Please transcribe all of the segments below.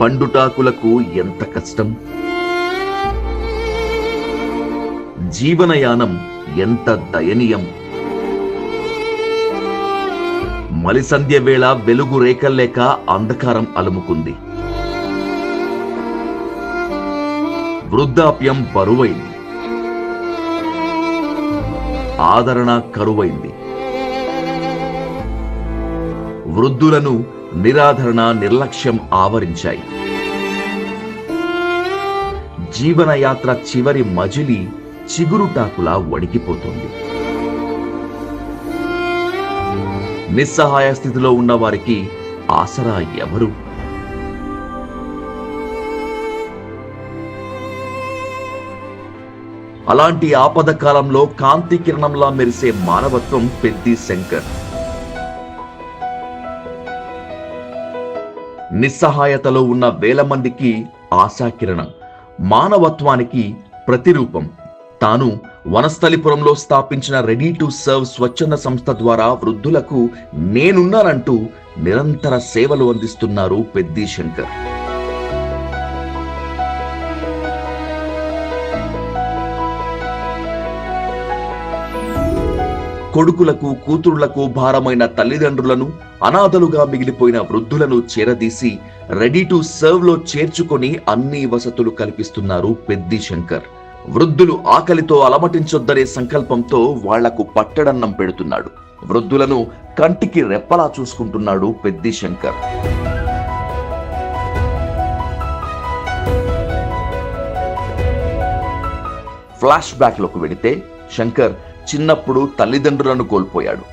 పండుటాకులకు ఎంత కష్టం, జీవనయానం ఎంత దయనీయం. మలిసంధ్య వేళ వెలుగు రేఖల్లేక అంధకారం అలుముకుంది. వృద్ధాప్యం బరువైంది, ఆదరణ కరువైంది. వృద్ధులను నిరాధరణ, నిర్లక్ష్యం ఆవరించాయి. జీవనయాత్ర చివరి మజిలి చిగురుటాకులా వణికిపోతుంది. నిస్సహాయ స్థితిలో ఉన్న వారికి ఆసరా ఎవరు? అలాంటి ఆపద కాలంలో కాంతి కిరణంలా మెరిసే మానవత్వం పెద్ది శంకర్. నిస్సహాయతలో ఉన్న వేల మందికి ఆశాకిరణం, మానవత్వానికి ప్రతిరూపం. తాను వనస్థలిపురంలో స్థాపించిన రెడీ టు సర్వ్ స్వచ్ఛంద సంస్థ ద్వారా వృద్ధులకు నేనున్నానంటూ నిరంతర సేవలు అందిస్తున్నారు పెద్ది శంకర్. కొడుకులకు, కూతుళ్లకు భారమైన తల్లిదండ్రులను, అనాథలుగా మిగిలిపోయిన వృద్ధులను చేరదీసి రెడీ టు సర్వ్ లో చేర్చుకొని అన్ని వసతులు కల్పిస్తున్నారు పెద్ది శంకర్. వృద్ధులు ఆకలితో అలమటించొద్దనే సంకల్పంతో వాళ్లకు పట్టడన్నం పెడుతున్నాడు. వృద్ధులను కంటికి రెప్పలా చూసుకుంటున్నాడు పెద్ది శంకర్. ఫ్లాష్ బ్యాక్ లోకి వెళితే శంకర్ చిన్నప్పుడు తల్లిదండ్రులను కోల్పోయాడు.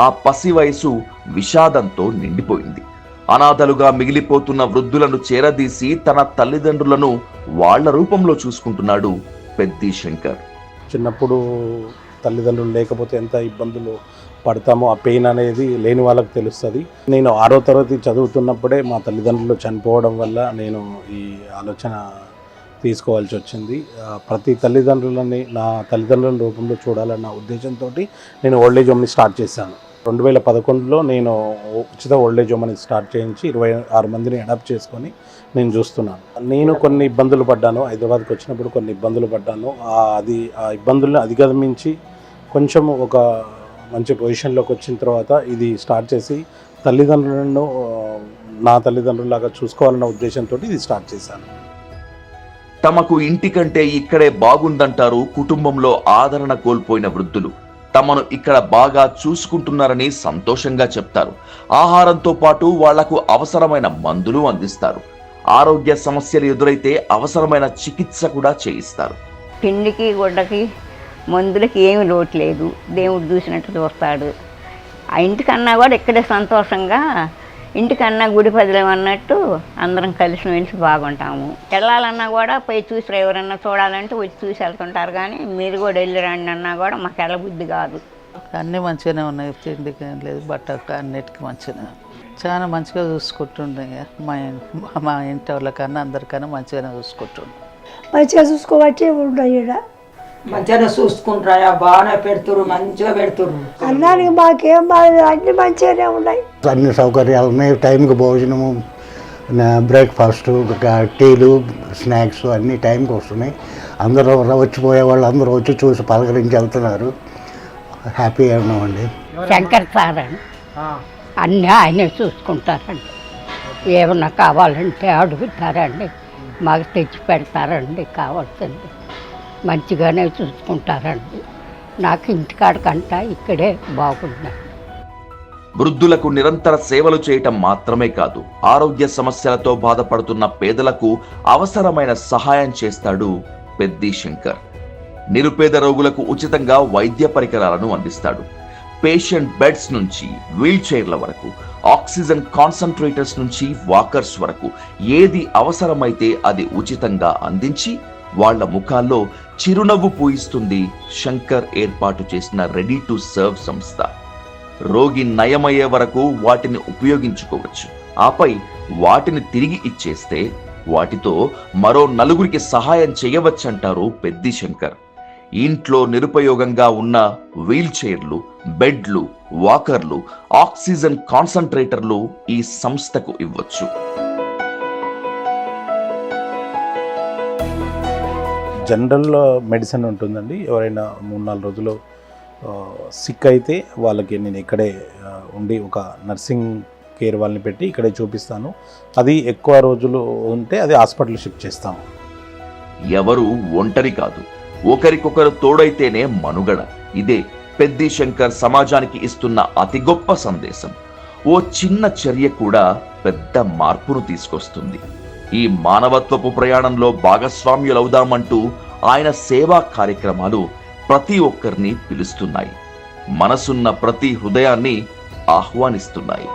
ఆ పసి వయసు విషాదంతో నిండిపోయింది. అనాథలుగా మిగిలిపోతున్న వృద్ధులను చేరదీసి తన తల్లిదండ్రులను వాళ్ల రూపంలో చూసుకుంటున్నాడు పెద్ది శంకర్. చిన్నప్పుడు తల్లిదండ్రులు లేకపోతే ఎంత ఇబ్బందులు పడతామో ఆ పెయిన్ అనేది లేని వాళ్ళకి తెలుస్తుంది. నేను 6వ తరగతి చదువుతున్నప్పుడే మా తల్లిదండ్రులు చనిపోవడం వల్ల నేను ఈ ఆలోచన తీసుకోవాల్సి వచ్చింది. ప్రతి తల్లిదండ్రులని నా తల్లిదండ్రుల రూపంలో చూడాలన్న ఉద్దేశంతో నేను ఓల్డేజ్ హోమ్ని స్టార్ట్ చేశాను. 2011లో నేను ఉచిత ఓల్డేజ్ హోమ్ అనేది స్టార్ట్ చేయించి 26 మందిని అడాప్ట్ చేసుకొని నేను చూస్తున్నాను. నేను కొన్ని ఇబ్బందులు పడ్డాను, హైదరాబాద్కి వచ్చినప్పుడు కొన్ని ఇబ్బందులు పడ్డాను. ఆ ఇబ్బందులను అధిగమించి కొంచెం ఒక మంచి పొజిషన్లోకి వచ్చిన తర్వాత ఇది స్టార్ట్ చేసి తల్లిదండ్రులను నా తల్లిదండ్రులాగా చూసుకోవాలన్న ఉద్దేశంతో ఇది స్టార్ట్ చేశాను. తమకు ఇంటికంటే ఇక్కడే బాగుందంటారు కుటుంబంలో ఆదరణ కోల్పోయిన వృద్ధులు. తమను ఇక్కడ బాగా చూసుకుంటున్నారని సంతోషంగా చెప్తారు. ఆహారంతో పాటు వాళ్లకు అవసరమైన మందులు అందిస్తారు. ఆరోగ్య సమస్యలు ఎదురైతే అవసరమైన చికిత్స కూడా చేయిస్తారు. తిండికి, గుడ్డకి, మందులకి ఏమి లోటు లేదు. దేవుడు చూసినట్టు చూస్తాడు. ఆ ఇంటికన్నా కూడా ఇక్కడే సంతోషంగా, ఇంటికన్నా గుడి పదిలం అన్నట్టు అందరం కలిసిమెలిసి బాగుంటాము. వెళ్ళాలన్నా కూడా పోయి చూసి ఎవరన్నా చూడాలంటే వచ్చి చూసి వెళ్తుంటారు. కానీ మీరు కూడా వెళ్ళి రండి అన్నా కూడా మాకు వెళ్ళబుద్ధి కాదు. అన్నీ మంచిగానే ఉన్నాయి, తిండికి ఏం లేదు, బట్టకు అన్నిటికీ మంచిగా చాలా మంచిగా చూసుకుంటుండే. మా ఇంటి వాళ్ళకన్నా అందరికన్నా మంచిగానే చూసుకుంటుండే. మంచిగా చూసుకోబట్టి ఉన్నాయి. మంచిగా చూసుకుంటారా, బాగానే పెడుతురు, మంచిగా పెడుతురు. అన్నానికి మాకేం బాగా, అన్ని మంచిగానే ఉన్నాయి. అన్ని సౌకర్యాలు ఉన్నాయి. టైంకి భోజనము, బ్రేక్ఫాస్ట్, టీలు, స్నాక్స్ అన్నీ టైంకి వస్తున్నాయి. అందరూ వచ్చిపోయే వాళ్ళు అందరూ వచ్చి చూసి పలకరించి వెళ్తున్నారు. హ్యాపీగా ఉన్నామండి. శంకర్ సార్ అండి, అన్నీ ఆయనే చూసుకుంటారండి. ఏమన్నా కావాలంటే అడుగుతారండి, మాకు తెచ్చి పెడతారండి. కావాల్సింది మంచిగానే చూసుకుంటారండి. నాకు ఇంటికాడకంట ఇక్కడే బాగున్నాను. వృద్ధులకు నిరంతర సేవలు చేయటం మాత్రమే కాదు, ఆరోగ్య సమస్యలతో బాధపడుతున్న పేదలకు అవసరమైన సహాయం చేస్తాడు పెద్ది శంకర్. నిరుపేద రోగులకు ఉచితంగా వైద్య పరికరాలను అందిస్తాడు. పేషెంట్ బెడ్స్ నుంచి వీల్ చైర్ల వరకు, ఆక్సిజన్ కాన్సంట్రేటర్స్ నుంచి వాకర్స్ వరకు ఏది అవసరమైతే అది ఉచితంగా అందించి వాళ్ల ముఖాల్లో చిరునవ్వు పూయిస్తుంది శంకర్ ఏర్పాటు చేసిన రెడీ టు సర్వ్ సంస్థ. రోగి నయమయ్యే వరకు వాటిని ఉపయోగించుకోవచ్చు. ఆపై వాటిని తిరిగి ఇచ్చేస్తే వాటితో మరో నలుగురికి సహాయం చేయవచ్చంటారు పెద్ది శంకర్. ఇంట్లో నిరుపయోగంగా ఉన్న వీల్ చైర్లు, బెడ్లు, వాకర్లు, ఆక్సిజన్ కాన్సంట్రేటర్లు ఈ సంస్థకు ఇవ్వచ్చు. జనరల్ మెడిసిన్ ఉంటుందండి. ఎవరైనా 3-4 రోజులు సిక్ అయితే వాళ్ళకి నేను ఇక్కడే ఉండి ఒక నర్సింగ్ కేర్ వాళ్ళని పెట్టి ఇక్కడే చూపిస్తాను. అది ఎక్కువ రోజులు ఉంటే అది హాస్పిటల్ షిఫ్ట్ చేస్తాము. ఎవరు ఒంటరి కాదు, ఒకరికొకరు తోడైతేనే మనుగడ. ఇదే పెద్ది శంకర్ సమాజానికి ఇస్తున్న అతి గొప్ప సందేశం. ఓ చిన్న చర్య కూడా పెద్ద మార్పును తీసుకొస్తుంది. ఈ మానవత్వపు ప్రయాణంలో భాగస్వామ్యులవుదామంటూ ఆయన సేవా కార్యక్రమాలు ప్రతి ఒక్కరిని పిలుస్తున్నాయి, మనసున్న ప్రతి హృదయాన్ని ఆహ్వానిస్తున్నాయి.